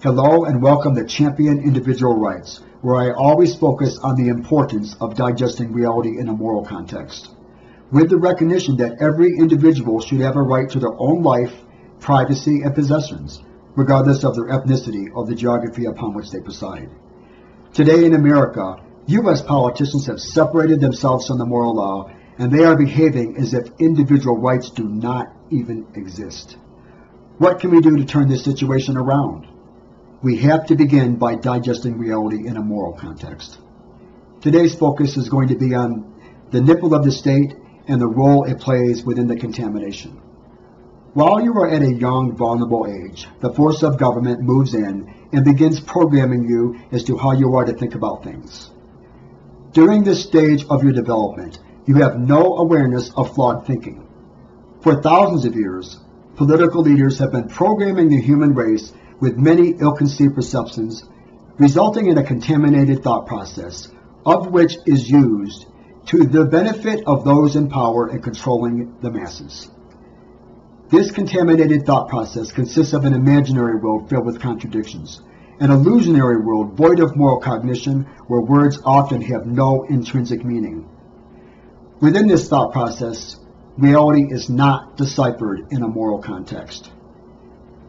Hello and welcome to Champion Individual Rights, where I always focus on the importance of digesting reality in a moral context, with the recognition that every individual should have a right to their own life, privacy, and possessions, regardless of their ethnicity or the geography upon which they preside. Today in America, U.S. politicians have separated themselves from the moral law, and they are behaving as if individual rights do not even exist. What can we do to turn this situation around? We have to begin by digesting reality in a moral context. Today's focus is going to be on the nipple of the state and the role it plays within the contamination. While you are at a young, vulnerable age, the force of government moves in and begins programming you as to how you are to think about things. During this stage of your development, you have no awareness of flawed thinking. For thousands of years, political leaders have been programming the human race with many ill-conceived perceptions, resulting in a contaminated thought process, of which is used to the benefit of those in power and controlling the masses. This contaminated thought process consists of an imaginary world filled with contradictions, an illusionary world void of moral cognition where words often have no intrinsic meaning. Within this thought process, reality is not deciphered in a moral context.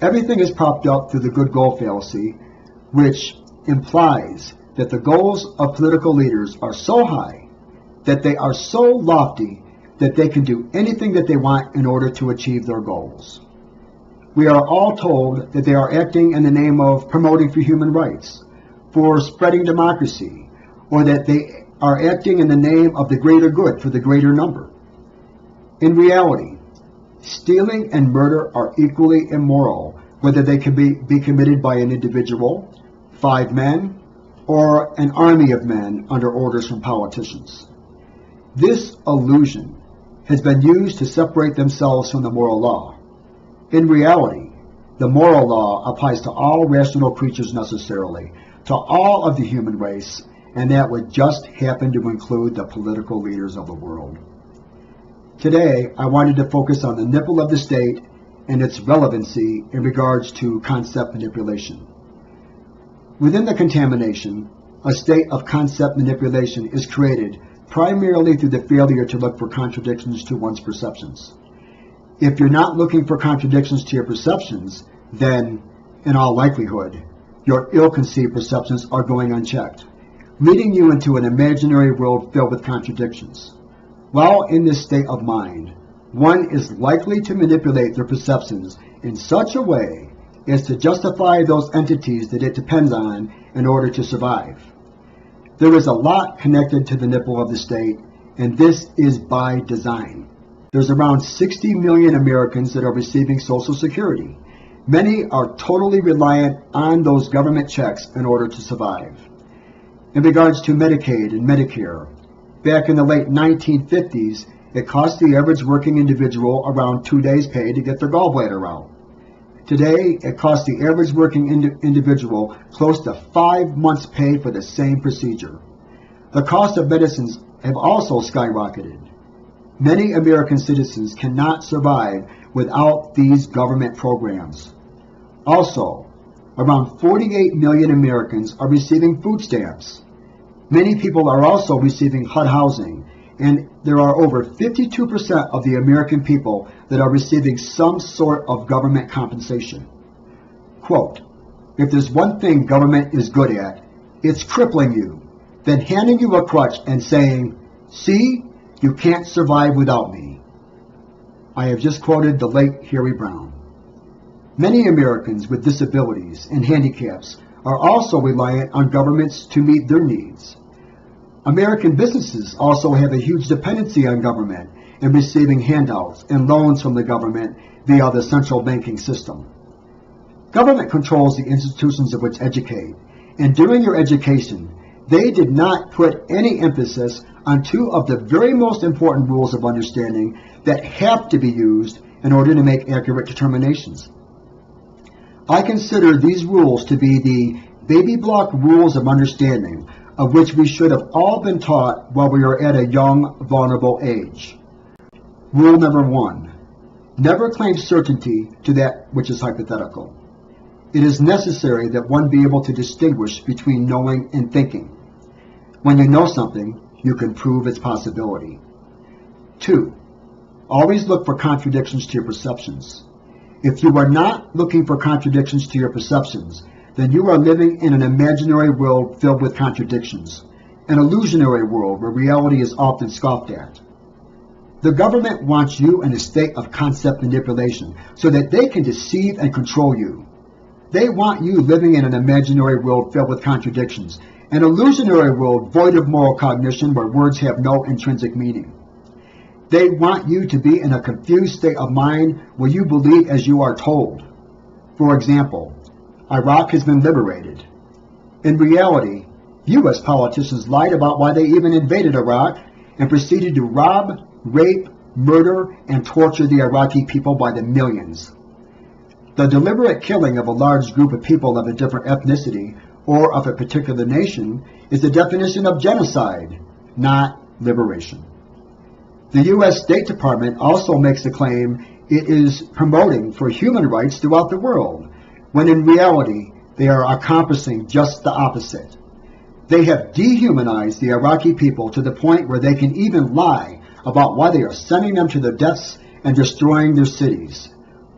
Everything is propped up through the good goal fallacy, which implies that the goals of political leaders are so high, that they are so lofty, that they can do anything that they want in order to achieve their goals. We are all told that they are acting in the name of promoting for human rights, for spreading democracy, or that they are acting in the name of the greater good for the greater number. In reality, stealing and murder are equally immoral, whether they can be committed by an individual, 5 men, or an army of men under orders from politicians. This illusion has been used to separate themselves from the moral law. In reality, the moral law applies to all rational creatures necessarily, to all of the human race, and that would just happen to include the political leaders of the world. Today, I wanted to focus on the nipple of the state and its relevancy in regards to concept manipulation. Within the contamination, a state of concept manipulation is created primarily through the failure to look for contradictions to one's perceptions. If you're not looking for contradictions to your perceptions, then, in all likelihood, your ill-conceived perceptions are going unchecked, leading you into an imaginary world filled with contradictions. While in this state of mind, one is likely to manipulate their perceptions in such a way as to justify those entities that it depends on in order to survive. There is a lot connected to the nipple of the state, and this is by design. There's around 60 million Americans that are receiving Social Security. Many are totally reliant on those government checks in order to survive. In regards to Medicaid and Medicare, back in the late 1950s, it cost the average working individual around 2 days' pay to get their gallbladder out. Today, it costs the average working individual close to 5 months' pay for the same procedure. The cost of medicines have also skyrocketed. Many American citizens cannot survive without these government programs. Also, around 48 million Americans are receiving food stamps. Many people are also receiving HUD housing, and there are over 52% of the American people that are receiving some sort of government compensation. Quote, "If there's one thing government is good at, it's crippling you, then handing you a crutch and saying, 'See, you can't survive without me.'" I have just quoted the late Harry Brown. Many Americans with disabilities and handicaps are also reliant on governments to meet their needs. American businesses also have a huge dependency on government in receiving handouts and loans from the government via the central banking system. Government controls the institutions of which educate, and during your education, they did not put any emphasis on 2 of the very most important rules of understanding that have to be used in order to make accurate determinations. I consider these rules to be the baby block rules of understanding, of which we should have all been taught while we are at a young, vulnerable age. Rule number 1, never claim certainty to that which is hypothetical. It is necessary that one be able to distinguish between knowing and thinking. When you know something, you can prove its possibility. 2. Always look for contradictions to your perceptions. If you are not looking for contradictions to your perceptions, then you are living in an imaginary world filled with contradictions, an illusionary world where reality is often scoffed at. The government wants you in a state of concept manipulation so that they can deceive and control you. They want you living in an imaginary world filled with contradictions, an illusionary world void of moral cognition where words have no intrinsic meaning. They want you to be in a confused state of mind where you believe as you are told. For example, Iraq has been liberated. In reality, U.S. politicians lied about why they even invaded Iraq and proceeded to rob, rape, murder, and torture the Iraqi people by the millions. The deliberate killing of a large group of people of a different ethnicity or of a particular nation is the definition of genocide, not liberation. The U.S. State Department also makes the claim it is promoting for human rights throughout the world, when in reality they are accomplishing just the opposite. They have dehumanized the Iraqi people to the point where they can even lie about why they are sending them to their deaths and destroying their cities,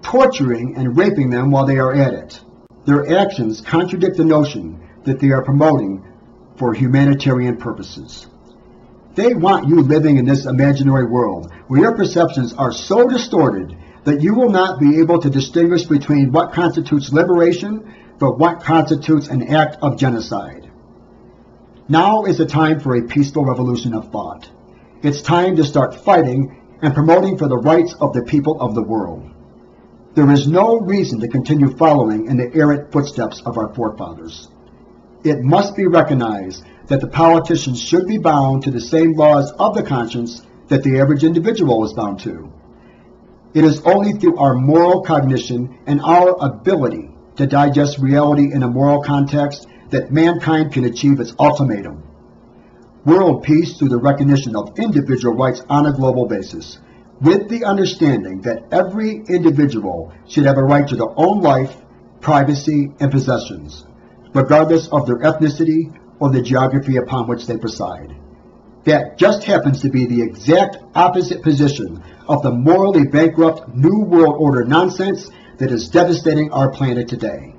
torturing and raping them while they are at it. Their actions contradict the notion that they are promoting for humanitarian purposes. They want you living in this imaginary world where your perceptions are so distorted that you will not be able to distinguish between what constitutes liberation but what constitutes an act of genocide. Now is the time for a peaceful revolution of thought. It's time to start fighting and promoting for the rights of the people of the world. There is no reason to continue following in the errant footsteps of our forefathers. It must be recognized that the politicians should be bound to the same laws of the conscience that the average individual is bound to. It is only through our moral cognition and our ability to digest reality in a moral context that mankind can achieve its ultimatum: world peace through the recognition of individual rights on a global basis, with the understanding that every individual should have a right to their own life, privacy, and possessions, regardless of their ethnicity or the geography upon which they preside. That just happens to be the exact opposite position of the morally bankrupt New World Order nonsense that is devastating our planet today.